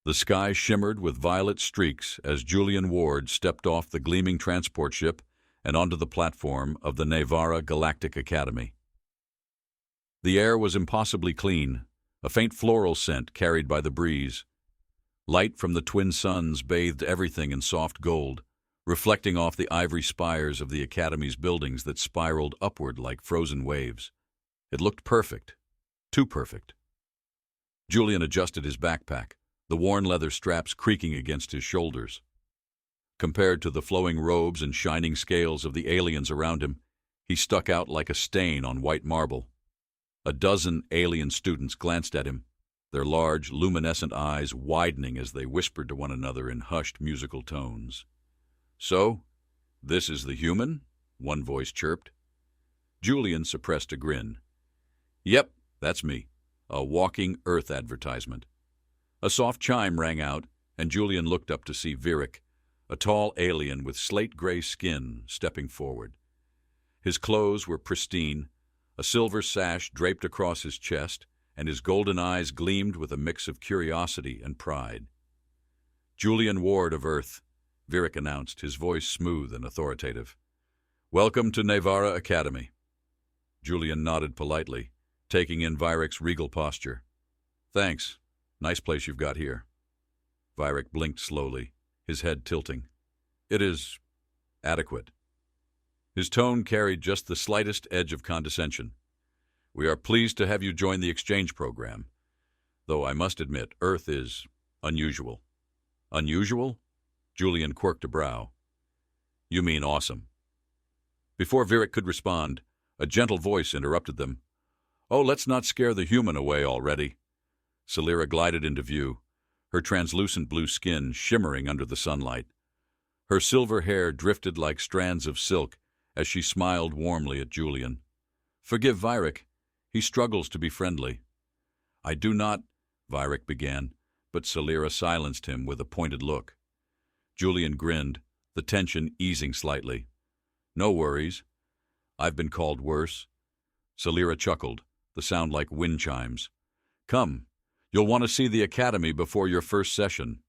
The sky shimmered with violet streaks as Julian Ward stepped off the gleaming transport ship and onto the platform of the Neyvara Galactic Academy. The air was impossibly clean, a faint floral scent carried by the breeze. Light from the twin suns bathed everything in soft gold, reflecting off the ivory spires of the Academy's buildings that spiraled upward like frozen waves. It looked perfect, too perfect. Julian adjusted his backpack, the worn leather straps creaking against his shoulders. Compared to the flowing robes and shining scales of the aliens around him, he stuck out like a stain on white marble. A dozen alien students glanced at him, their large, luminescent eyes widening as they whispered to one another in hushed musical tones. "So, this is the human?" one voice chirped. Julian suppressed a grin. "Yep, that's me, a walking Earth advertisement." A soft chime rang out, and Julian looked up to see Virik, a tall alien with slate-gray skin, stepping forward. His clothes were pristine, a silver sash draped across his chest, and his golden eyes gleamed with a mix of curiosity and pride. "Julian Ward of Earth," Virik announced, his voice smooth and authoritative. "Welcome to Neyvara Academy." Julian nodded politely, taking in Virik's regal posture. "Thanks. Nice place you've got here." Virik blinked slowly, his head tilting. "It is adequate." His tone carried just the slightest edge of condescension. "We are pleased to have you join the exchange program, though I must admit, Earth is unusual." "Unusual?" Julian quirked a brow. "You mean awesome." Before Virik could respond, a gentle voice interrupted them. "Oh, let's not scare the human away already." Celira glided into view, her translucent blue skin shimmering under the sunlight. Her silver hair drifted like strands of silk as she smiled warmly at Julian. "Forgive Virik. He struggles to be friendly." "I do not," Virik began, but Celira silenced him with a pointed look. Julian grinned, the tension easing slightly. "No worries. I've been called worse." Celira chuckled, the sound like wind chimes. "Come. You'll want to see the Academy before your first session."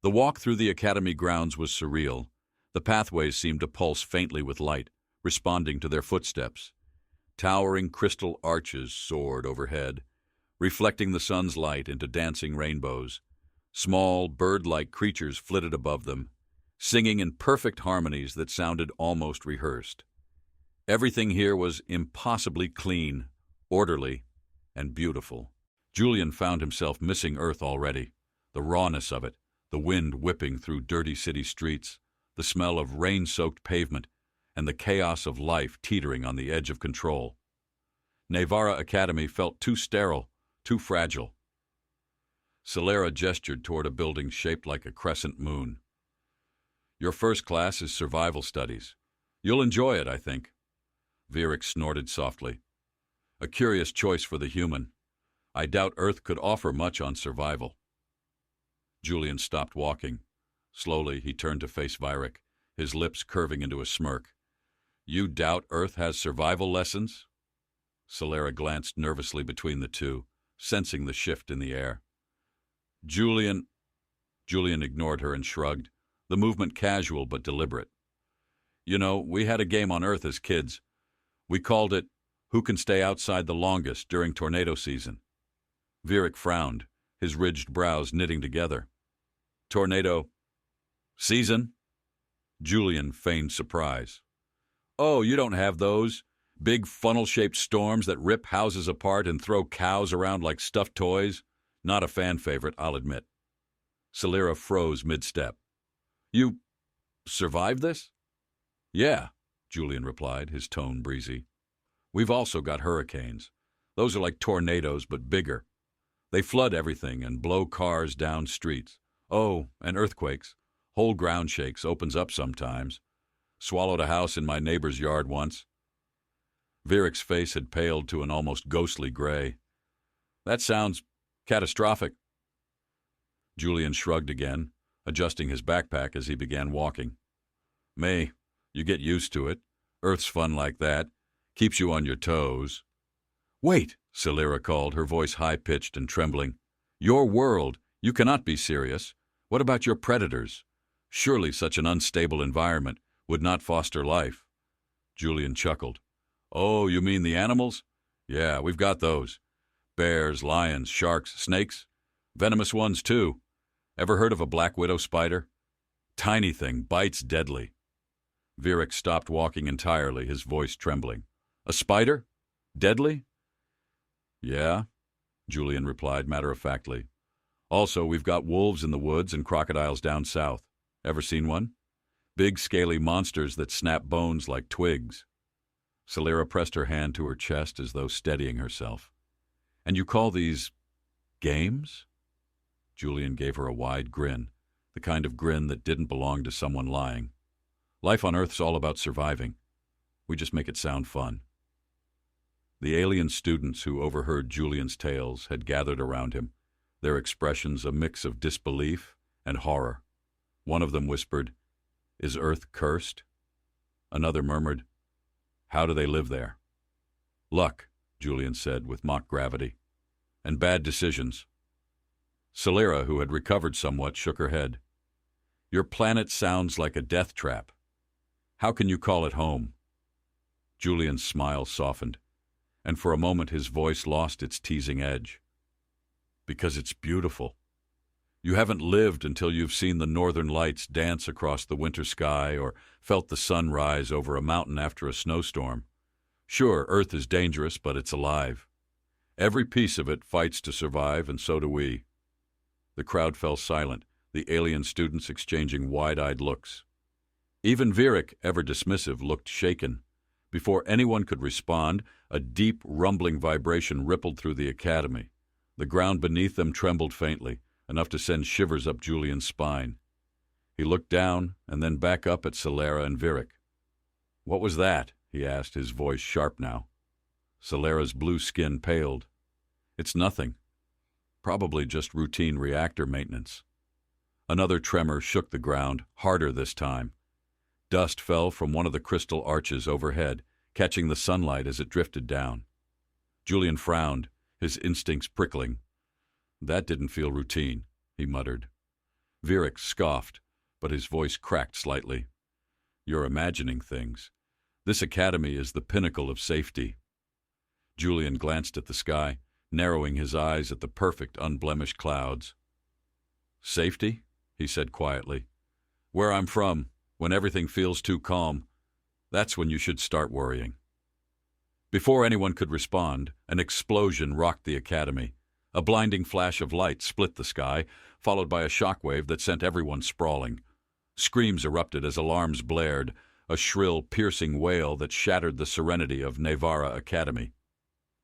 The walk through the Academy grounds was surreal. The pathways seemed to pulse faintly with light, responding to their footsteps. Towering crystal arches soared overhead, reflecting the sun's light into dancing rainbows. Small, bird-like creatures flitted above them, singing in perfect harmonies that sounded almost rehearsed. Everything here was impossibly clean, orderly, and beautiful. Julian found himself missing Earth already, the rawness of it, the wind whipping through dirty city streets, the smell of rain-soaked pavement, and the chaos of life teetering on the edge of control. Neyvara Academy felt too sterile, too fragile. Celira gestured toward a building shaped like a crescent moon. "Your first class is survival studies. You'll enjoy it, I think." Virik snorted softly. "A curious choice for the human. I doubt Earth could offer much on survival." Julian stopped walking. Slowly, he turned to face Virik, his lips curving into a smirk. "You doubt Earth has survival lessons?" Celira glanced nervously between the two, sensing the shift in the air. Julian ignored her and shrugged, the movement casual but deliberate. "You know, we had a game on Earth as kids. We called it, Who Can Stay Outside the Longest during tornado season." Virik frowned, his ridged brows knitting together. "Tornado season?" Julian feigned surprise. "Oh, you don't have those? Big funnel-shaped storms that rip houses apart and throw cows around like stuffed toys? Not a fan favorite, I'll admit." Celira froze mid-step. "You survived this?" "Yeah," Julian replied, his tone breezy. "We've also got hurricanes. Those are like tornadoes, but bigger. They flood everything and blow cars down streets. Oh, and earthquakes. Whole ground shakes, opens up sometimes. Swallowed a house in my neighbor's yard once." Virik's face had paled to an almost ghostly gray. "That sounds catastrophic." Julian shrugged again, adjusting his backpack as he began walking. "May, you get used to it. Earth's fun like that. Keeps you on your toes." "Wait," Celira called, her voice high-pitched and trembling. "Your world, You cannot be serious. What about your predators? Surely such an unstable environment would not foster life. Julian chuckled. Oh, you mean the animals? Yeah, we've got those. Bears, lions, sharks, snakes. Venomous ones, too. Ever heard of a black widow spider? Tiny thing, bites deadly. Virik stopped walking entirely, his voice trembling. A spider? Deadly? Yeah, Julian replied matter-of-factly. Also, we've got wolves in the woods and crocodiles down south. Ever seen one? Big, scaly monsters that snap bones like twigs. Celera pressed her hand to her chest as though steadying herself. And you call these games? Julian gave her a wide grin, the kind of grin that didn't belong to someone lying. Life on Earth's all about surviving. We just make it sound fun. The alien students who overheard Julian's tales had gathered around him, their expressions a mix of disbelief and horror. One of them whispered, "Is Earth cursed?" Another murmured, "How do they live there?" "Luck," Julian said with mock gravity, "and bad decisions." Celera, who had recovered somewhat, shook her head. "Your planet sounds like a death trap. How can you call it home?" Julian's smile softened, and for a moment his voice lost its teasing edge. "Because it's beautiful. You haven't lived until you've seen the northern lights dance across the winter sky or felt the sun rise over a mountain after a snowstorm. Sure, Earth is dangerous, but it's alive. Every piece of it fights to survive, and so do we." The crowd fell silent, the alien students exchanging wide-eyed looks. Even Virik, ever dismissive, looked shaken. Before anyone could respond, a deep, rumbling vibration rippled through the academy. The ground beneath them trembled faintly, enough to send shivers up Julian's spine. He looked down and then back up at Celera and Virik. "What was that?" he asked, his voice sharp now. Celera's blue skin paled. "It's nothing. Probably just routine reactor maintenance." Another tremor shook the ground, harder this time. Dust fell from one of the crystal arches overhead, catching the sunlight as it drifted down. Julian frowned, his instincts prickling. "That didn't feel routine," he muttered. Virik scoffed, but his voice cracked slightly. "You're imagining things. This academy is the pinnacle of safety." Julian glanced at the sky, narrowing his eyes at the perfect, unblemished clouds. "Safety?" he said quietly. "Where I'm from, when everything feels too calm, that's when you should start worrying." Before anyone could respond, an explosion rocked the academy. A blinding flash of light split the sky, followed by a shockwave that sent everyone sprawling. Screams erupted as alarms blared, a shrill, piercing wail that shattered the serenity of Neyvara Academy.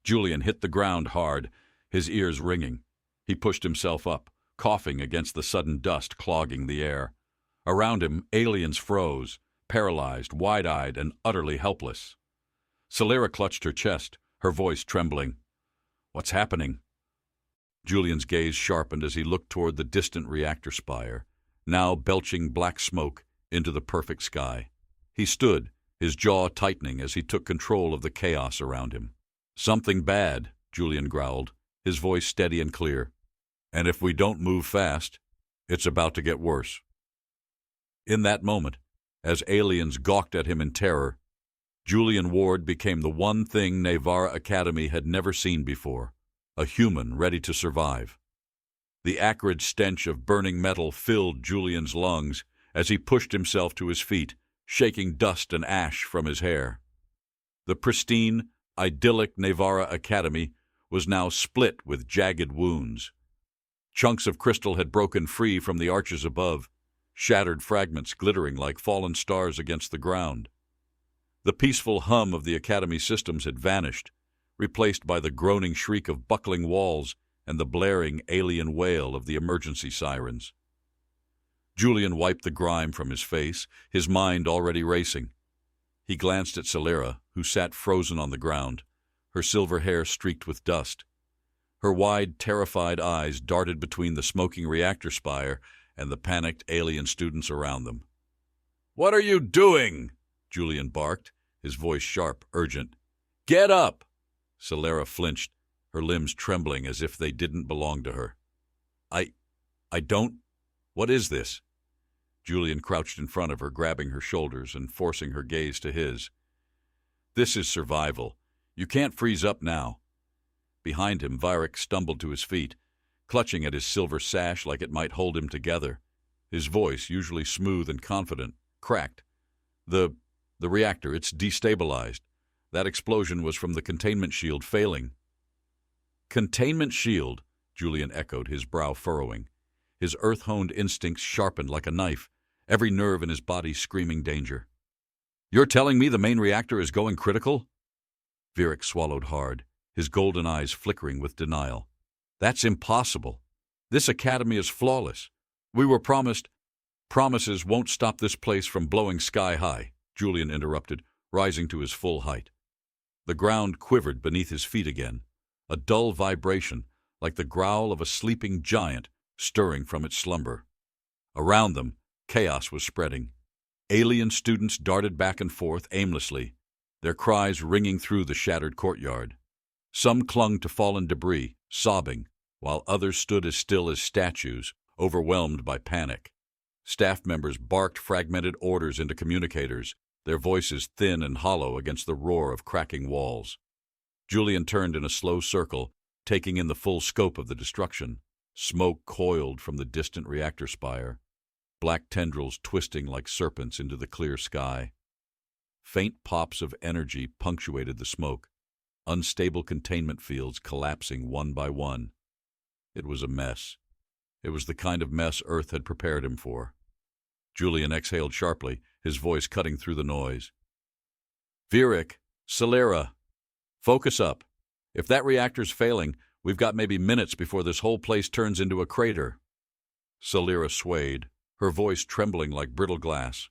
Julian hit the ground hard, his ears ringing. He pushed himself up, coughing against the sudden dust clogging the air. Around him, aliens froze, paralyzed, wide-eyed, and utterly helpless. Celera clutched her chest, her voice trembling. "What's happening?" Julian's gaze sharpened as he looked toward the distant reactor spire, now belching black smoke into the perfect sky. He stood, his jaw tightening as he took control of the chaos around him. "Something bad," Julian growled, his voice steady and clear. "And if we don't move fast, it's about to get worse." In that moment, as aliens gawked at him in terror, Julian Ward became the one thing Neyvara Academy had never seen before, a human ready to survive. The acrid stench of burning metal filled Julian's lungs as he pushed himself to his feet, shaking dust and ash from his hair. The pristine, idyllic Neyvara Academy was now split with jagged wounds. Chunks of crystal had broken free from the arches above, shattered fragments glittering like fallen stars against the ground. The peaceful hum of the Academy systems had vanished, replaced by the groaning shriek of buckling walls and the blaring alien wail of the emergency sirens. Julian wiped the grime from his face, his mind already racing. He glanced at Celera, who sat frozen on the ground, her silver hair streaked with dust. Her wide, terrified eyes darted between the smoking reactor spire and the panicked alien students around them. "What are you doing?" Julian barked, his voice sharp, urgent. "Get up!" Celera flinched, her limbs trembling as if they didn't belong to her. I don't... What is this? Julian crouched in front of her, grabbing her shoulders and forcing her gaze to his. This is survival. You can't freeze up now. Behind him, Virik stumbled to his feet, clutching at his silver sash like it might hold him together. His voice, usually smooth and confident, cracked. The reactor, it's destabilized. That explosion was from the containment shield failing. Containment shield, Julian echoed, his brow furrowing. His earth-honed instincts sharpened like a knife, every nerve in his body screaming danger. You're telling me the main reactor is going critical? Virik swallowed hard, his golden eyes flickering with denial. That's impossible. This academy is flawless. We were promised... Promises won't stop this place from blowing sky high, Julian interrupted, rising to his full height. The ground quivered beneath his feet again, a dull vibration, like the growl of a sleeping giant stirring from its slumber. Around them, chaos was spreading. Alien students darted back and forth aimlessly, their cries ringing through the shattered courtyard. Some clung to fallen debris, sobbing, while others stood as still as statues, overwhelmed by panic. Staff members barked fragmented orders into communicators, their voices thin and hollow against the roar of cracking walls. Julian turned in a slow circle, taking in the full scope of the destruction. Smoke coiled from the distant reactor spire, black tendrils twisting like serpents into the clear sky. Faint pops of energy punctuated the smoke, unstable containment fields collapsing one by one. It was a mess. It was the kind of mess Earth had prepared him for. Julian exhaled sharply, his voice cutting through the noise. Virik, Celera, focus up. If that reactor's failing, we've got maybe minutes before this whole place turns into a crater. Celera swayed, her voice trembling like brittle glass.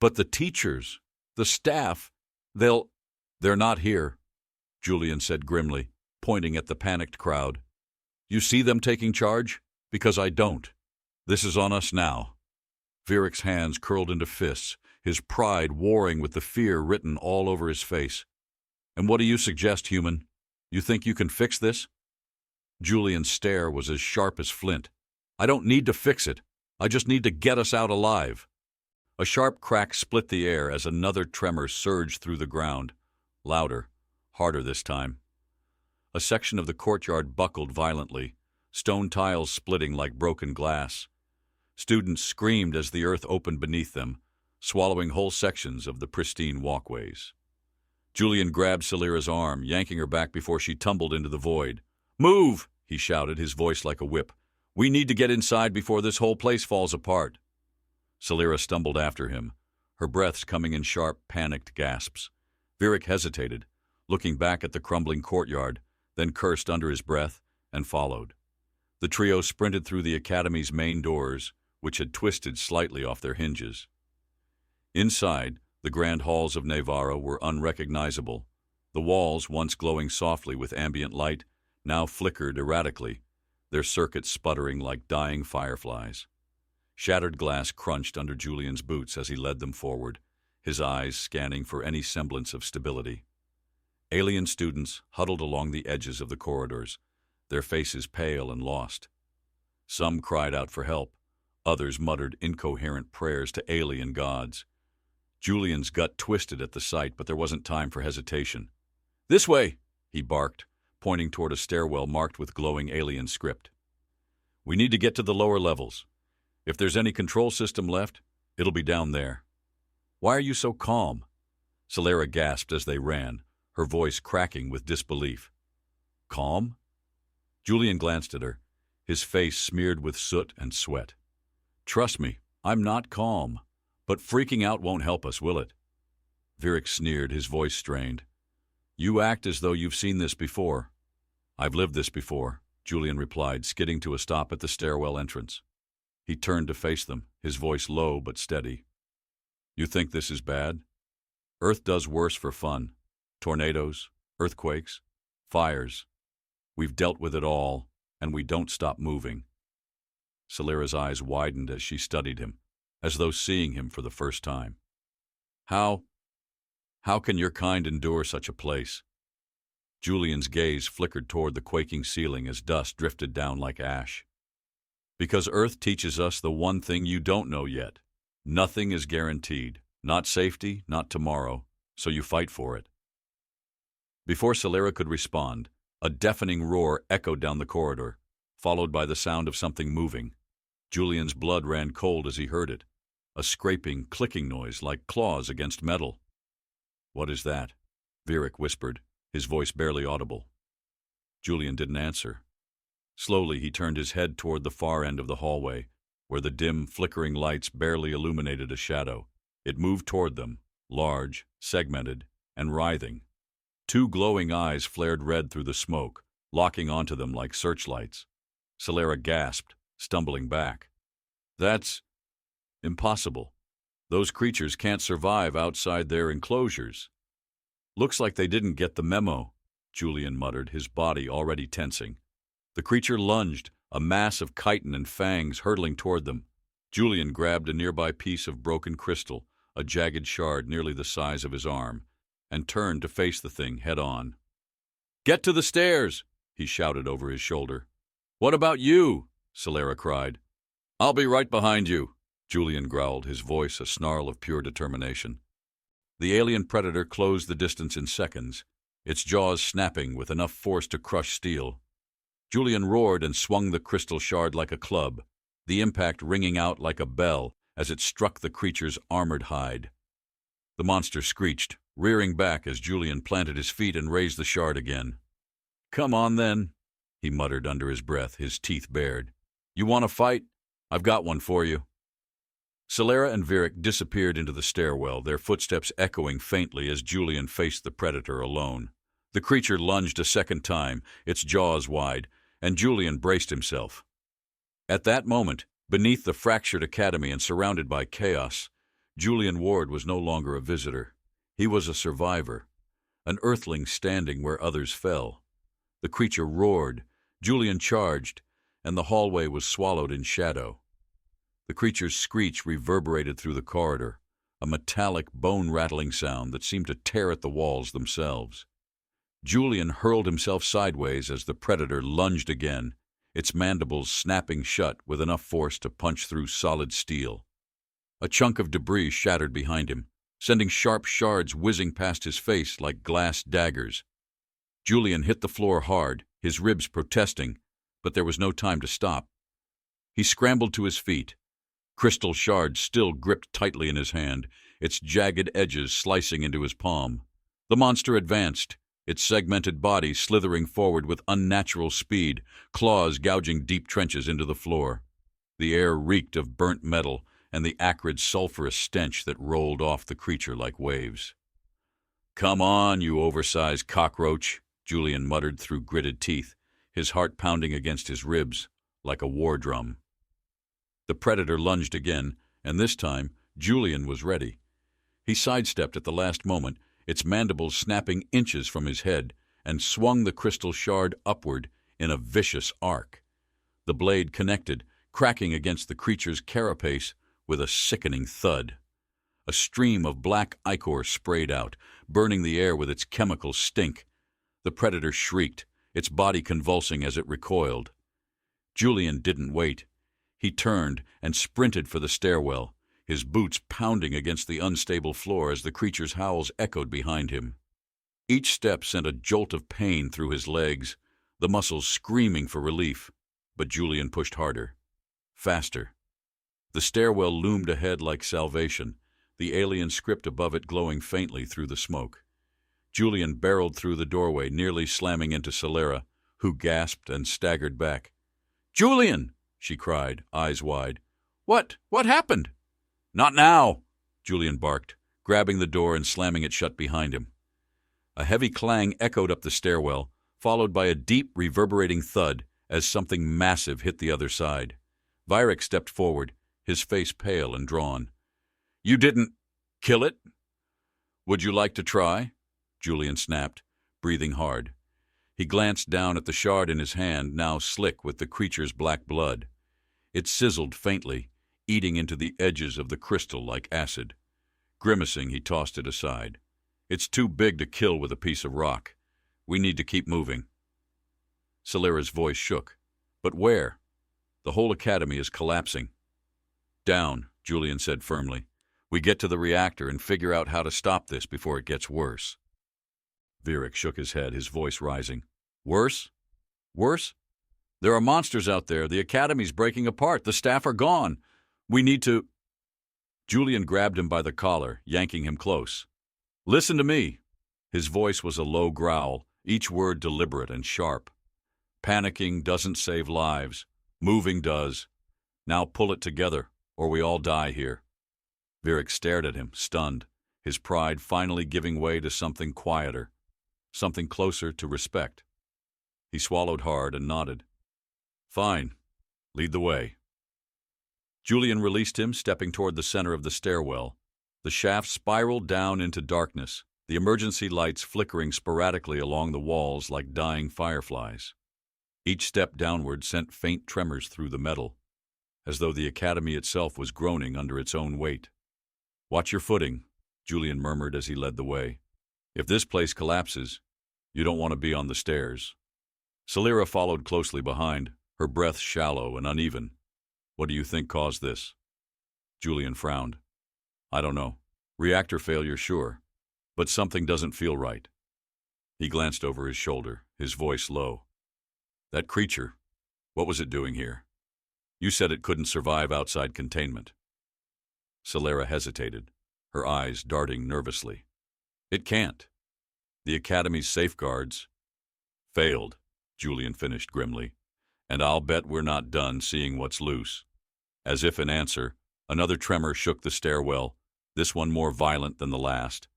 But the teachers, the staff, they're not here, Julian said grimly, pointing at the panicked crowd. You see them taking charge? Because I don't. This is on us now. Virik's hands curled into fists, his pride warring with the fear written all over his face. And what do you suggest, human? You think you can fix this? Julian's stare was as sharp as flint. I don't need to fix it. I just need to get us out alive. A sharp crack split the air as another tremor surged through the ground. Louder, harder this time. A section of the courtyard buckled violently, stone tiles splitting like broken glass. Students screamed as the earth opened beneath them, swallowing whole sections of the pristine walkways. Julian grabbed Celera's arm, yanking her back before she tumbled into the void. Move! He shouted, his voice like a whip. We need to get inside before this whole place falls apart. Celera stumbled after him, her breaths coming in sharp, panicked gasps. Virik hesitated, looking back at the crumbling courtyard, then cursed under his breath and followed. The trio sprinted through the academy's main doors, which had twisted slightly off their hinges. Inside, the grand halls of Neyvara were unrecognizable. The walls, once glowing softly with ambient light, now flickered erratically, their circuits sputtering like dying fireflies. Shattered glass crunched under Julian's boots as he led them forward, his eyes scanning for any semblance of stability. Alien students huddled along the edges of the corridors, their faces pale and lost. Some cried out for help, others muttered incoherent prayers to alien gods. Julian's gut twisted at the sight, but there wasn't time for hesitation. This way, he barked, pointing toward a stairwell marked with glowing alien script. We need to get to the lower levels. If there's any control system left, it'll be down there. Why are you so calm? Celera gasped as they ran, her voice cracking with disbelief. Calm? Julian glanced at her, his face smeared with soot and sweat. Trust me, I'm not calm, but freaking out won't help us, will it? Virik sneered, his voice strained. You act as though you've seen this before. I've lived this before, Julian replied, skidding to a stop at the stairwell entrance. He turned to face them, his voice low but steady. You think this is bad? Earth does worse for fun. Tornadoes, earthquakes, fires. We've dealt with it all, and we don't stop moving. Celera's eyes widened as she studied him, as though seeing him for the first time. How can your kind endure such a place? Julian's gaze flickered toward the quaking ceiling as dust drifted down like ash. Because Earth teaches us the one thing you don't know yet. Nothing is guaranteed. Not safety, not tomorrow, so you fight for it. Before Celera could respond, a deafening roar echoed down the corridor, followed by the sound of something moving. Julian's blood ran cold as he heard it, a scraping, clicking noise like claws against metal. "What is that?" Vierick whispered, his voice barely audible. Julian didn't answer. Slowly he turned his head toward the far end of the hallway, where the dim, flickering lights barely illuminated a shadow. It moved toward them, large, segmented, and writhing. Two glowing eyes flared red through the smoke, locking onto them like searchlights. Celera gasped, stumbling back. "That's impossible. Those creatures can't survive outside their enclosures." "Looks like they didn't get the memo," Julian muttered, his body already tensing. The creature lunged, a mass of chitin and fangs hurtling toward them. Julian grabbed a nearby piece of broken crystal, a jagged shard nearly the size of his arm, and turned to face the thing head-on. "Get to the stairs!" he shouted over his shoulder. "What about you?" Celera cried. "I'll be right behind you," Julian growled, his voice a snarl of pure determination. The alien predator closed the distance in seconds, its jaws snapping with enough force to crush steel. Julian roared and swung the crystal shard like a club, the impact ringing out like a bell as it struck the creature's armored hide. The monster screeched, rearing back as Julian planted his feet and raised the shard again. "Come on, then," he muttered under his breath, his teeth bared. "You want to fight? I've got one for you." Celera and Vierick disappeared into the stairwell, their footsteps echoing faintly as Julian faced the predator alone. The creature lunged a second time, its jaws wide, and Julian braced himself. At that moment, beneath the fractured academy and surrounded by chaos, Julian Ward was no longer a visitor. He was a survivor, an earthling standing where others fell. The creature roared, Julian charged, and the hallway was swallowed in shadow. The creature's screech reverberated through the corridor, a metallic, bone-rattling sound that seemed to tear at the walls themselves. Julian hurled himself sideways as the predator lunged again, its mandibles snapping shut with enough force to punch through solid steel. A chunk of debris shattered behind him, sending sharp shards whizzing past his face like glass daggers. Julian hit the floor hard, his ribs protesting, but there was no time to stop. He scrambled to his feet, crystal shards still gripped tightly in his hand, its jagged edges slicing into his palm. The monster advanced, its segmented body slithering forward with unnatural speed, claws gouging deep trenches into the floor. The air reeked of burnt metal and the acrid sulphurous stench that rolled off the creature like waves. "Come on, you oversized cockroach," Julian muttered through gritted teeth, his heart pounding against his ribs like a war drum. The predator lunged again, and this time Julian was ready. He sidestepped at the last moment, its mandibles snapping inches from his head, and swung the crystal shard upward in a vicious arc. The blade connected, cracking against the creature's carapace with a sickening thud. A stream of black ichor sprayed out, burning the air with its chemical stink. The predator shrieked, its body convulsing as it recoiled. Julian didn't wait. He turned and sprinted for the stairwell, his boots pounding against the unstable floor as the creature's howls echoed behind him. Each step sent a jolt of pain through his legs, the muscles screaming for relief, but Julian pushed harder, faster. The stairwell loomed ahead like salvation, the alien script above it glowing faintly through the smoke. Julian barreled through the doorway, nearly slamming into Celera, who gasped and staggered back. "Julian!" she cried, eyes wide. What happened?" "Not now!" Julian barked, grabbing the door and slamming it shut behind him. A heavy clang echoed up the stairwell, followed by a deep, reverberating thud as something massive hit the other side. Vierick stepped forward, his face pale and drawn. "You didn't kill it?" "Would you like to try?" Julian snapped, breathing hard. He glanced down at the shard in his hand, now slick with the creature's black blood. It sizzled faintly, eating into the edges of the crystal like acid. Grimacing, he tossed it aside. "It's too big to kill with a piece of rock. We need to keep moving." Celera's voice shook. "But where?" The whole academy is collapsing. Down, Julian said firmly. We get to the reactor and figure out how to stop this before it gets worse. Virik shook his head, his voice rising. Worse? Worse? There are monsters out there. The academy's breaking apart. The staff are gone. We need to... Julian grabbed him by the collar, yanking him close. Listen to me. His voice was a low growl, each word deliberate and sharp. Panicking doesn't save lives. Moving does. Now pull it together, or we all die here. Virik stared at him, stunned, his pride finally giving way to something quieter, something closer to respect. He swallowed hard and nodded. Fine. Lead the way. Julian released him, stepping toward the center of the stairwell. The shaft spiraled down into darkness, the emergency lights flickering sporadically along the walls like dying fireflies. Each step downward sent faint tremors through the metal, as though the academy itself was groaning under its own weight. Watch your footing, Julian murmured as he led the way. If this place collapses, you don't want to be on the stairs. Celera followed closely behind, her breath shallow and uneven. What do you think caused this? Julian frowned. I don't know. Reactor failure, sure. But something doesn't feel right. He glanced over his shoulder, his voice low. That creature, what was it doing here? You said it couldn't survive outside containment. Celera hesitated, her eyes darting nervously. It can't. The Academy's safeguards failed, Julian finished grimly. And I'll bet we're not done seeing what's loose. As if in answer, another tremor shook the stairwell, this one more violent than the last.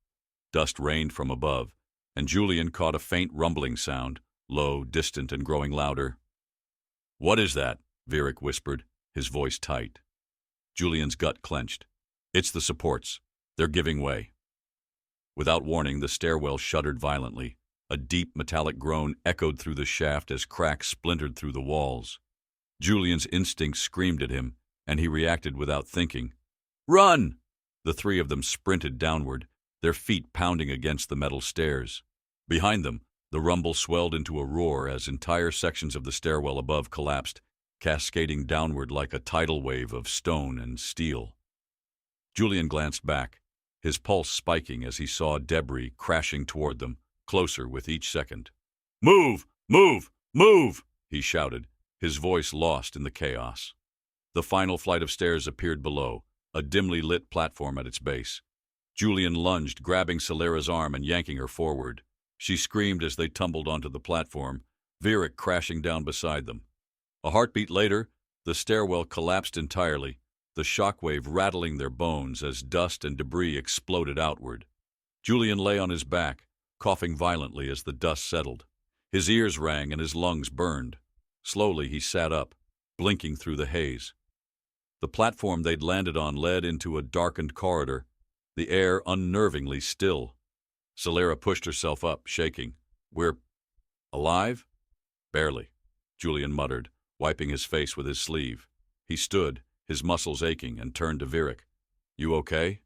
Dust rained from above, and Julian caught a faint rumbling sound, low, distant, and growing louder. What is that? Virik whispered, his voice tight. Julian's gut clenched. It's the supports. They're giving way. Without warning, the stairwell shuddered violently. A deep metallic groan echoed through the shaft as cracks splintered through the walls. Julian's instincts screamed at him, and he reacted without thinking. Run! The three of them sprinted downward, their feet pounding against the metal stairs. Behind them, the rumble swelled into a roar as entire sections of the stairwell above collapsed, cascading downward like a tidal wave of stone and steel. Julian glanced back, his pulse spiking as he saw debris crashing toward them, closer with each second. Move! Move! Move! He shouted, his voice lost in the chaos. The final flight of stairs appeared below, a dimly lit platform at its base. Julian lunged, grabbing Celera's arm and yanking her forward. She screamed as they tumbled onto the platform, Virik crashing down beside them. A heartbeat later, the stairwell collapsed entirely, the shockwave rattling their bones as dust and debris exploded outward. Julian lay on his back, coughing violently as the dust settled. His ears rang and his lungs burned. Slowly he sat up, blinking through the haze. The platform they'd landed on led into a darkened corridor, the air unnervingly still. Celera pushed herself up, shaking. We're alive? Barely, Julian muttered, wiping his face with his sleeve. He stood, his muscles aching, and turned to Virik. You okay?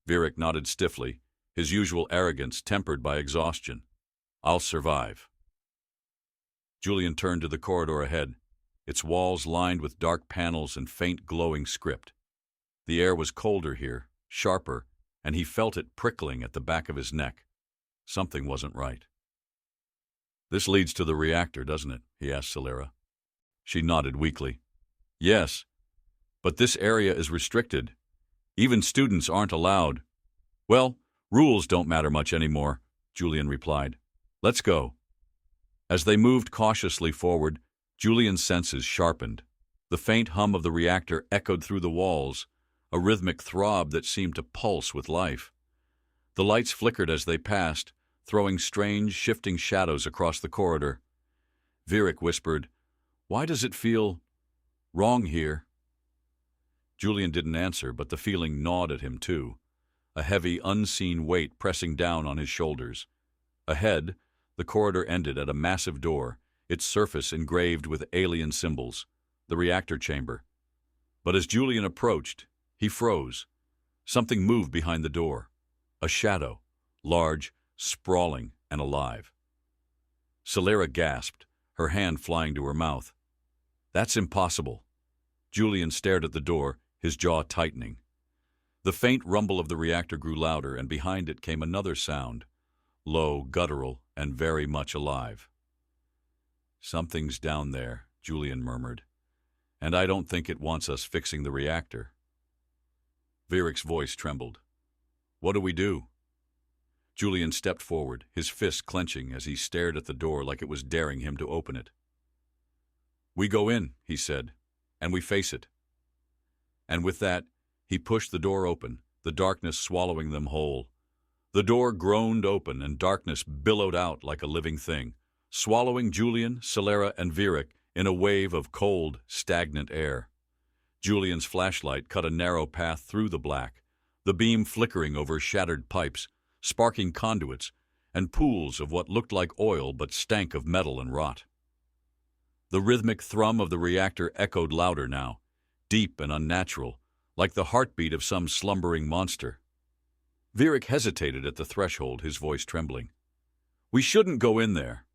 Virik nodded stiffly, his usual arrogance tempered by exhaustion. I'll survive. Julian turned to the corridor ahead, its walls lined with dark panels and faint glowing script. The air was colder here, sharper, and he felt it prickling at the back of his neck. Something wasn't right. This leads to the reactor, doesn't it? He asked Celera. She nodded weakly. Yes, but this area is restricted. Even students aren't allowed. Well, rules don't matter much anymore, Julian replied. Let's go. As they moved cautiously forward, Julian's senses sharpened. The faint hum of the reactor echoed through the walls, a rhythmic throb that seemed to pulse with life. The lights flickered as they passed, throwing strange, shifting shadows across the corridor. Virik whispered, Why does it feel wrong here? Julian didn't answer, but the feeling gnawed at him too, a heavy, unseen weight pressing down on his shoulders. Ahead, the corridor ended at a massive door, its surface engraved with alien symbols, the reactor chamber. But as Julian approached, he froze. Something moved behind the door. A shadow, large, sprawling, and alive. Celera gasped, her hand flying to her mouth. That's impossible. Julian stared at the door, his jaw tightening. The faint rumble of the reactor grew louder, and behind it came another sound, low, guttural, and very much alive. "Something's down there," Julian murmured, "and I don't think it wants us fixing the reactor." Virik's voice trembled. "What do we do?" Julian stepped forward, his fist clenching as he stared at the door like it was daring him to open it. "We go in," he said, "and we face it." And with that, he pushed the door open, the darkness swallowing them whole. The door groaned open, and darkness billowed out like a living thing, swallowing Julian, Celera, and Virik in a wave of cold, stagnant air. Julian's flashlight cut a narrow path through the black, the beam flickering over shattered pipes, sparking conduits, and pools of what looked like oil but stank of metal and rot. The rhythmic thrum of the reactor echoed louder now, deep and unnatural, like the heartbeat of some slumbering monster. Virik hesitated at the threshold, his voice trembling. "We shouldn't go in there."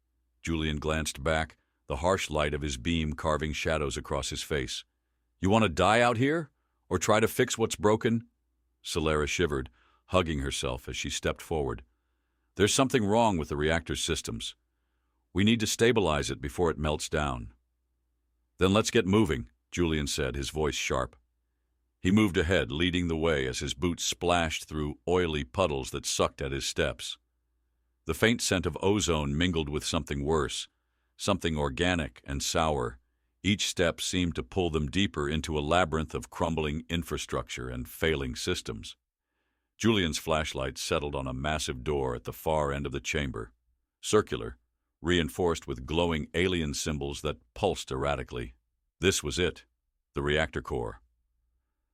Julian glanced back, the harsh light of his beam carving shadows across his face. "You want to die out here? Or try to fix what's broken?" Celera shivered, hugging herself as she stepped forward. "There's something wrong with the reactor's systems. We need to stabilize it before it melts down." "Then let's get moving," Julian said, his voice sharp. He moved ahead, leading the way as his boots splashed through oily puddles that sucked at his steps. The faint scent of ozone mingled with something worse, something organic and sour. Each step seemed to pull them deeper into a labyrinth of crumbling infrastructure and failing systems. Julian's flashlight settled on a massive door at the far end of the chamber, circular, reinforced with glowing alien symbols that pulsed erratically. This was it, the reactor core.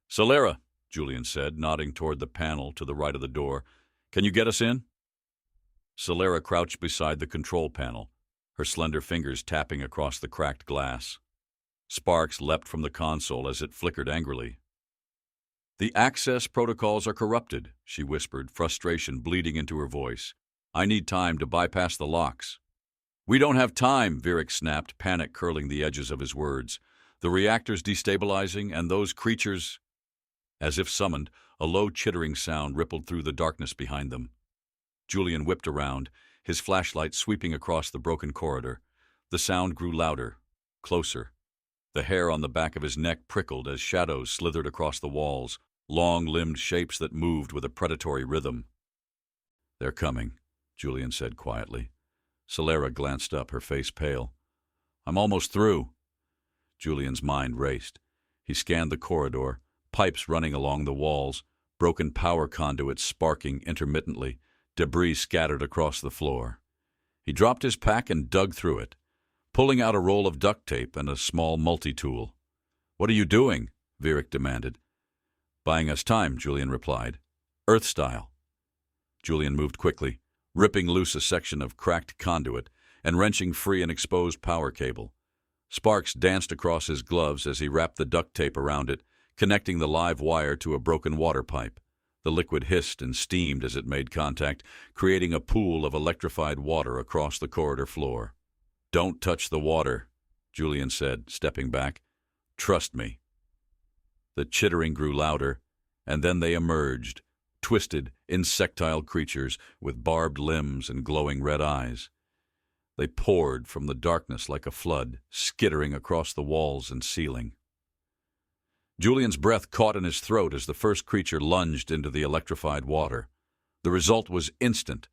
"Celera," Julian said, nodding toward the panel to the right of the door, "can you get us in?" Celera crouched beside the control panel, her slender fingers tapping across the cracked glass. Sparks leapt from the console as it flickered angrily. "The access protocols are corrupted," she whispered, frustration bleeding into her voice. "I need time to bypass the locks." "We don't have time," Virik snapped, panic curling the edges of his words. "The reactor's destabilizing, and those creatures—" As if summoned, a low chittering sound rippled through the darkness behind them. Julian whipped around, his flashlight sweeping across the broken corridor. The sound grew louder, closer. The hair on the back of his neck prickled as shadows slithered across the walls, long-limbed shapes that moved with a predatory rhythm. "They're coming," Julian said quietly. Celera glanced up, her face pale. "I'm almost through." Julian's mind raced. He scanned the corridor, pipes running along the walls, broken power conduits sparking intermittently, debris scattered across the floor. He dropped his pack and dug through it, pulling out a roll of duct tape and a small multi-tool. "What are you doing?" Virik demanded. "Buying us time," Julian replied. "Earth style." Julian moved quickly, ripping loose a section of cracked conduit and wrenching free an exposed power cable. Sparks danced across his gloves as he wrapped the duct tape around it, connecting the live wire to a broken water pipe. The liquid hissed and steamed as it made contact, creating a pool of electrified water across the corridor floor. "Don't touch the water," Julian said, stepping back. "Trust me." The chittering grew louder, and then they emerged, twisted, insectile creatures with barbed limbs and glowing red eyes. They poured from the darkness like a flood, skittering across the walls and ceiling. Julian's breath caught in his throat as the first creature lunged into the electrified water. The result was instant.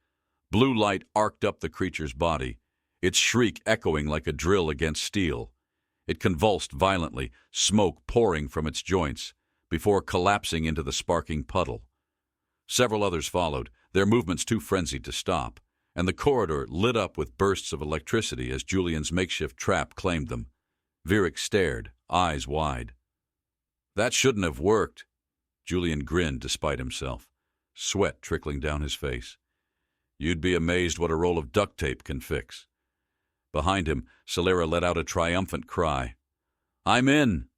Blue light arced up the creature's body, its shriek echoing like a drill against steel. It convulsed violently, smoke pouring from its joints, before collapsing into the sparking puddle. Several others followed, their movements too frenzied to stop, and the corridor lit up with bursts of electricity as Julian's makeshift trap claimed them. Virik stared, eyes wide. "That shouldn't have worked." Julian grinned despite himself, sweat trickling down his face. "You'd be amazed what a roll of duct tape can fix." Behind him, Celera let out a triumphant cry. "I'm in!"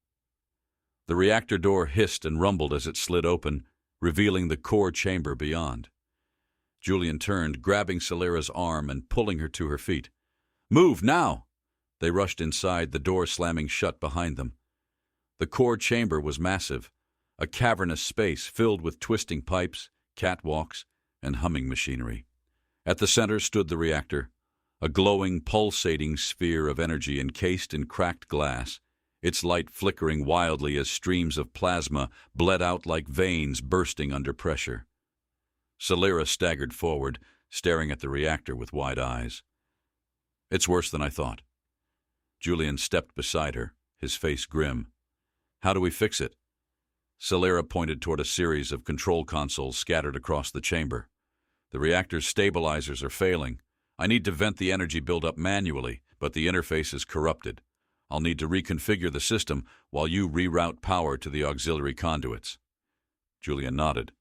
The reactor door hissed and rumbled as it slid open, revealing the core chamber beyond. Julian turned, grabbing Celera's arm and pulling her to her feet. "Move, now!" They rushed inside, the door slamming shut behind them. The core chamber was massive, a cavernous space filled with twisting pipes, catwalks, and humming machinery. At the center stood the reactor, a glowing, pulsating sphere of energy encased in cracked glass, its light flickering wildly as streams of plasma bled out like veins bursting under pressure. Celera staggered forward, staring at the reactor with wide eyes. "It's worse than I thought." Julian stepped beside her, his face grim. "How do we fix it?" Celera pointed toward a series of control consoles scattered across the chamber. "The reactor's stabilizers are failing. I need to vent the energy buildup manually, but the interface is corrupted. I'll need to reconfigure the system while you reroute power to the auxiliary conduits." Julian nodded.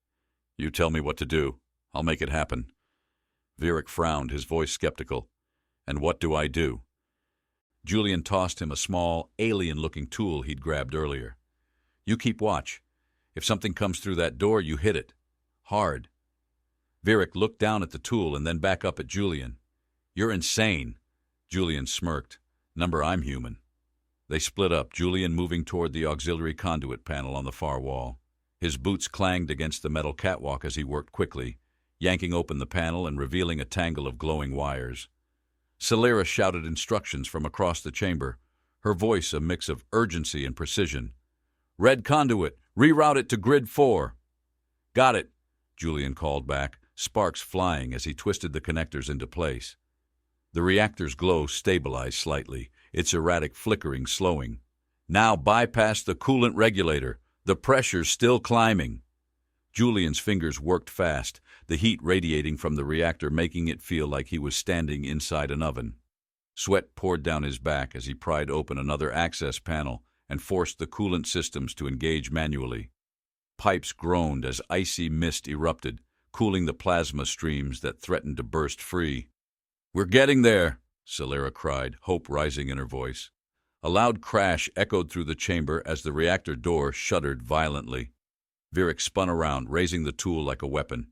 "You tell me what to do. I'll make it happen." Vierick frowned, his voice skeptical. "And what do I do?" Julian tossed him a small, alien-looking tool he'd grabbed earlier. "You keep watch. If something comes through that door, you hit it. Hard." Vierick looked down at the tool and then back up at Julian. "You're insane." Julian smirked. "Number, I'm human." They split up, Julian moving toward the auxiliary conduit panel on the far wall. His boots clanged against the metal catwalk as he worked quickly, yanking open the panel and revealing a tangle of glowing wires. Celera shouted instructions from across the chamber, her voice a mix of urgency and precision. "Red conduit, reroute it to grid 4. "Got it," Julian called back, sparks flying as he twisted the connectors into place. The reactor's glow stabilized slightly, its erratic flickering slowing. "Now bypass the coolant regulator. The pressure's still climbing." Julian's fingers worked fast, the heat radiating from the reactor making it feel like he was standing inside an oven. Sweat poured down his back as he pried open another access panel and forced the coolant systems to engage manually. Pipes groaned as icy mist erupted, cooling the plasma streams that threatened to burst free. "We're getting there," Celera cried, hope rising in her voice. A loud crash echoed through the chamber as the reactor door shuddered violently. Vierick spun around, raising the tool like a weapon.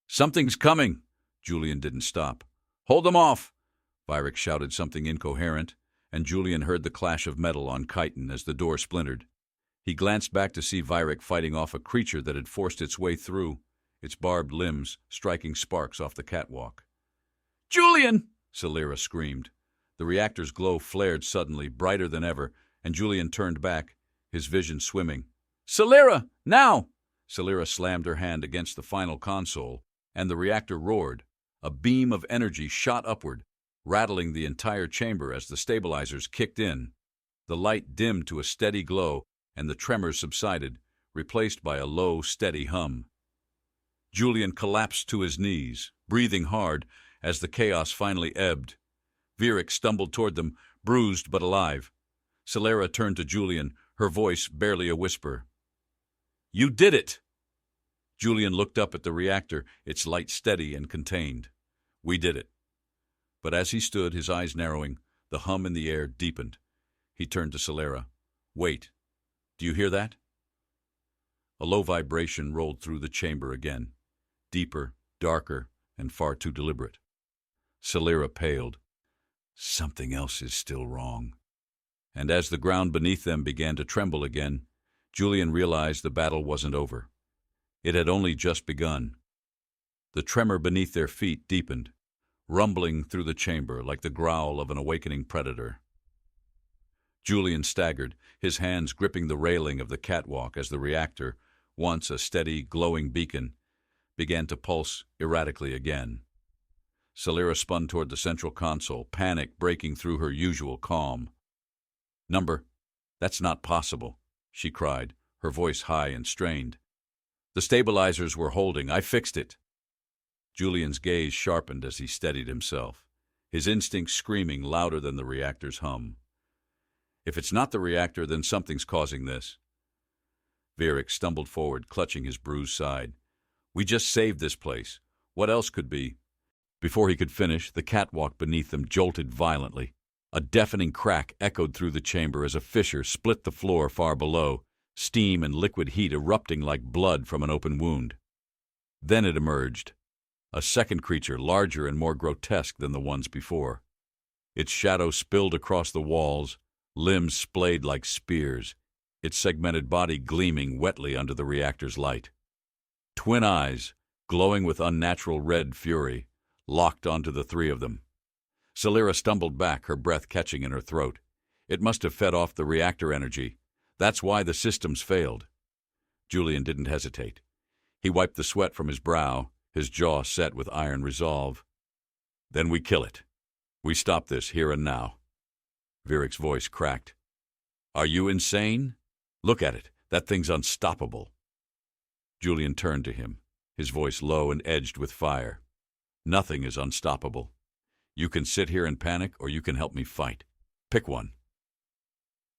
"Something's coming!" Julian didn't stop. "Hold them off!" Vierick shouted something incoherent, and Julian heard the clash of metal on chitin as the door splintered. He glanced back to see Vierick fighting off a creature that had forced its way through, its barbed limbs striking sparks off the catwalk. "Julian!" Celera screamed. The reactor's glow flared suddenly, brighter than ever, and Julian turned back, his vision swimming. "Celera! Now!" Celera slammed her hand against the final console, and the reactor roared. A beam of energy shot upward, rattling the entire chamber as the stabilizers kicked in. The light dimmed to a steady glow, and the tremors subsided, replaced by a low, steady hum. Julian collapsed to his knees, breathing hard, as the chaos finally ebbed. Vierick stumbled toward them, bruised but alive. Celera turned to Julian, her voice barely a whisper. "You did it!" Julian looked up at the reactor, its light steady and contained. "We did it." But as he stood, his eyes narrowing, the hum in the air deepened. He turned to Celera. "Wait. Do you hear that?" A low vibration rolled through the chamber again, deeper, darker, and far too deliberate. Celera paled. Something else is still wrong. And as the ground beneath them began to tremble again, Julian realized the battle wasn't over. It had only just begun. The tremor beneath their feet deepened, rumbling through the chamber like the growl of an awakening predator. Julian staggered, his hands gripping the railing of the catwalk as the reactor, once a steady, glowing beacon, began to pulse erratically again. Celera spun toward the central console, panic breaking through her usual calm. "Number, that's not possible," she cried, her voice high and strained. "The stabilizers were holding. I fixed it." Julian's gaze sharpened as he steadied himself, his instincts screaming louder than the reactor's hum. "If it's not the reactor, then something's causing this." Vierick stumbled forward, clutching his bruised side. "We just saved this place. What else could be?" Before he could finish, the catwalk beneath them jolted violently. A deafening crack echoed through the chamber as a fissure split the floor far below, steam and liquid heat erupting like blood from an open wound. Then it emerged, a second creature larger and more grotesque than the ones before. Its shadow spilled across the walls, limbs splayed like spears, its segmented body gleaming wetly under the reactor's light. Twin eyes, glowing with unnatural red fury, locked onto the three of them. Celera stumbled back, her breath catching in her throat. It must have fed off the reactor energy. That's why the systems failed. Julian didn't hesitate. He wiped the sweat from his brow, his jaw set with iron resolve. Then we kill it. We stop this here and now. Virik's voice cracked. Are you insane? Look at it. That thing's unstoppable. Julian turned to him, his voice low and edged with fire. Nothing is unstoppable. You can sit here and panic, or you can help me fight. Pick one.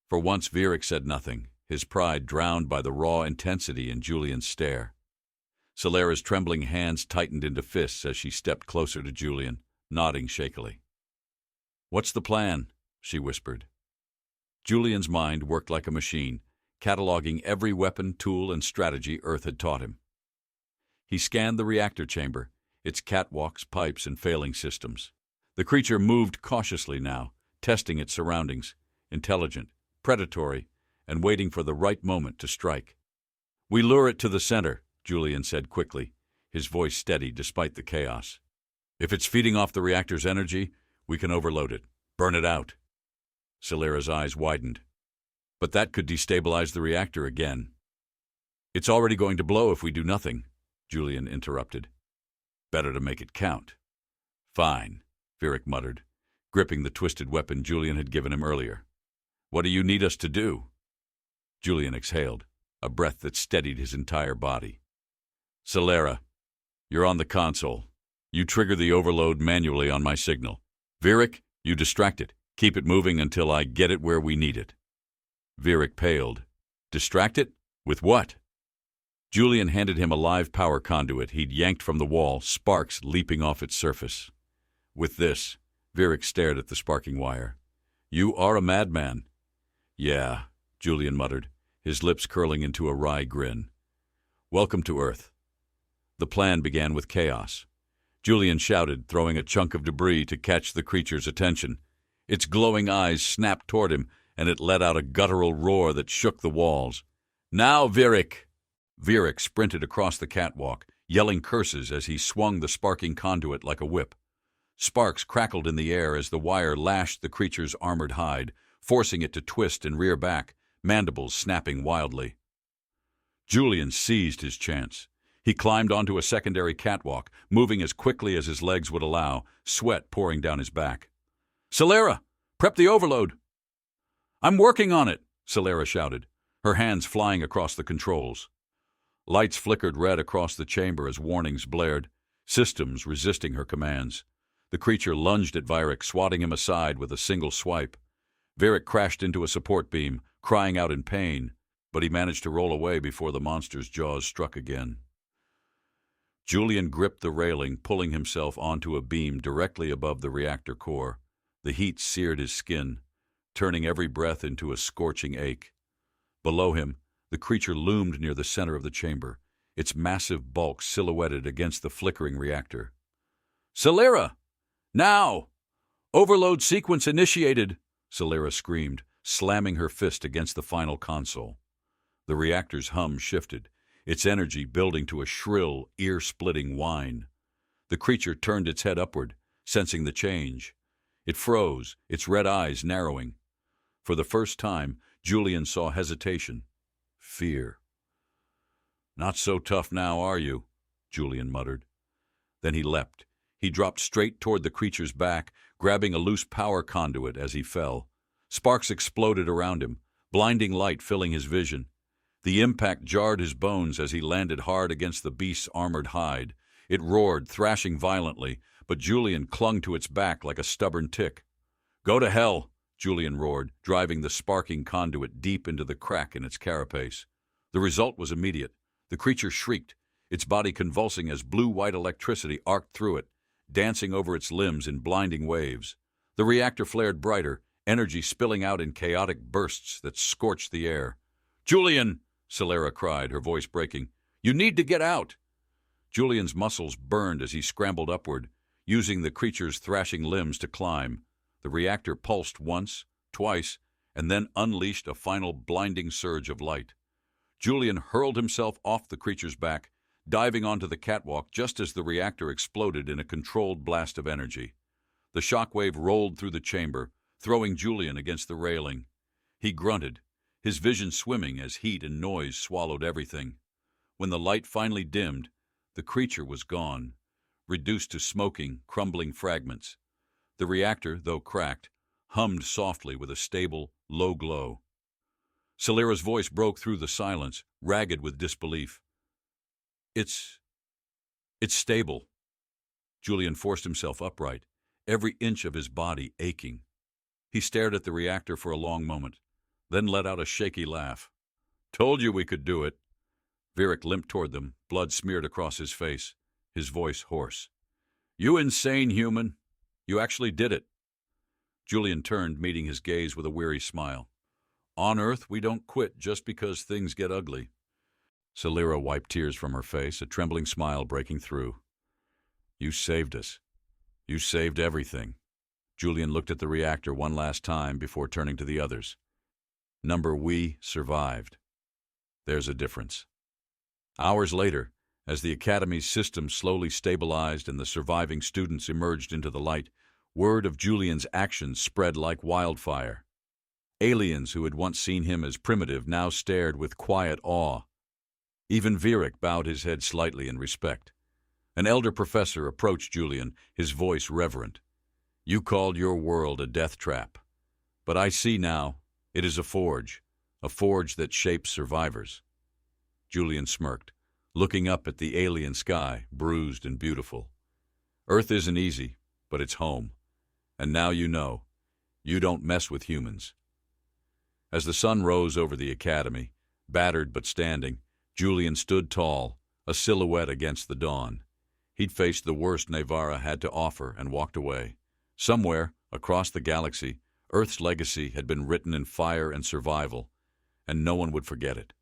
For once, Virik said nothing, his pride drowned by the raw intensity in Julian's stare. Celera's trembling hands tightened into fists as she stepped closer to Julian, nodding shakily. What's the plan? She whispered. Julian's mind worked like a machine, cataloging every weapon, tool, and strategy Earth had taught him. He scanned the reactor chamber, its catwalks, pipes, and failing systems. The creature moved cautiously now, testing its surroundings, intelligent, predatory, and waiting for the right moment to strike. We lure it to the center, Julian said quickly, his voice steady despite the chaos. If it's feeding off the reactor's energy, we can overload it, burn it out. Celera's eyes widened. But that could destabilize the reactor again. It's already going to blow if we do nothing, Julian interrupted. Better to make it count. Fine, Virik muttered, gripping the twisted weapon Julian had given him earlier. What do you need us to do? Julian exhaled, a breath that steadied his entire body. Celera, you're on the console. You trigger the overload manually on my signal. Virik, you distract it. Keep it moving until I get it where we need it. Virik paled. Distract it? With what? Julian handed him a live power conduit he'd yanked from the wall, sparks leaping off its surface. With this, Virik stared at the sparking wire. You are a madman. Yeah, Julian muttered, his lips curling into a wry grin. Welcome to Earth. The plan began with chaos. Julian shouted, throwing a chunk of debris to catch the creature's attention. Its glowing eyes snapped toward him, and it let out a guttural roar that shook the walls. Now, Virik! Virik sprinted across the catwalk, yelling curses as he swung the sparking conduit like a whip. Sparks crackled in the air as the wire lashed the creature's armored hide, forcing it to twist and rear back, mandibles snapping wildly. Julian seized his chance. He climbed onto a secondary catwalk, moving as quickly as his legs would allow, sweat pouring down his back. Celera, prep the overload. I'm working on it, Celera shouted, her hands flying across the controls. Lights flickered red across the chamber as warnings blared, systems resisting her commands. The creature lunged at Virik, swatting him aside with a single swipe. Virik crashed into a support beam, crying out in pain, but he managed to roll away before the monster's jaws struck again. Julian gripped the railing, pulling himself onto a beam directly above the reactor core. The heat seared his skin, turning every breath into a scorching ache. Below him, the creature loomed near the center of the chamber, its massive bulk silhouetted against the flickering reactor. Celera! Now! Overload sequence initiated, Celera screamed, slamming her fist against the final console. The reactor's hum shifted, its energy building to a shrill, ear-splitting whine. The creature turned its head upward, sensing the change. It froze, its red eyes narrowing. For the first time, Julian saw hesitation, fear. Not so tough now, are you? Julian muttered. Then he leapt. He dropped straight toward the creature's back, grabbing a loose power conduit as he fell. Sparks exploded around him, blinding light filling his vision. The impact jarred his bones as he landed hard against the beast's armored hide. It roared, thrashing violently, but Julian clung to its back like a stubborn tick. Go to hell, Julian roared, driving the sparking conduit deep into the crack in its carapace. The result was immediate. The creature shrieked, its body convulsing as blue-white electricity arced through it, dancing over its limbs in blinding waves. The reactor flared brighter, energy spilling out in chaotic bursts that scorched the air. Julian! Celera cried, her voice breaking. You need to get out! Julian's muscles burned as he scrambled upward, using the creature's thrashing limbs to climb. The reactor pulsed once, twice, and then unleashed a final blinding surge of light. Julian hurled himself off the creature's back, diving onto the catwalk just as the reactor exploded in a controlled blast of energy. The shockwave rolled through the chamber, throwing Julian against the railing. He grunted, his vision swimming as heat and noise swallowed everything. When the light finally dimmed, the creature was gone, reduced to smoking, crumbling fragments. The reactor, though cracked, hummed softly with a stable, low glow. Celera's voice broke through the silence, ragged with disbelief. It's stable." Julian forced himself upright, every inch of his body aching. He stared at the reactor for a long moment, then let out a shaky laugh. "Told you we could do it." Virik limped toward them, blood smeared across his face, his voice hoarse. "You insane human! You actually did it." Julian turned, meeting his gaze with a weary smile. "On Earth, we don't quit just because things get ugly." Celera wiped tears from her face, a trembling smile breaking through. "You saved us. You saved everything." Julian looked at the reactor one last time before turning to the others. We survived. There's a difference." Hours later, as the Academy's system slowly stabilized and the surviving students emerged into the light, word of Julian's actions spread like wildfire. Aliens who had once seen him as primitive now stared with quiet awe. Even Virik bowed his head slightly in respect. An elder professor approached Julian, his voice reverent. "You called your world a death trap. But I see now, it is a forge that shapes survivors." Julian smirked, looking up at the alien sky, bruised and beautiful. "Earth isn't easy, but it's home. And now you know, you don't mess with humans." As the sun rose over the Academy, battered but standing, Julian stood tall, a silhouette against the dawn. He'd faced the worst Neyvara had to offer and walked away. Somewhere, across the galaxy, Earth's legacy had been written in fire and survival, and no one would forget it.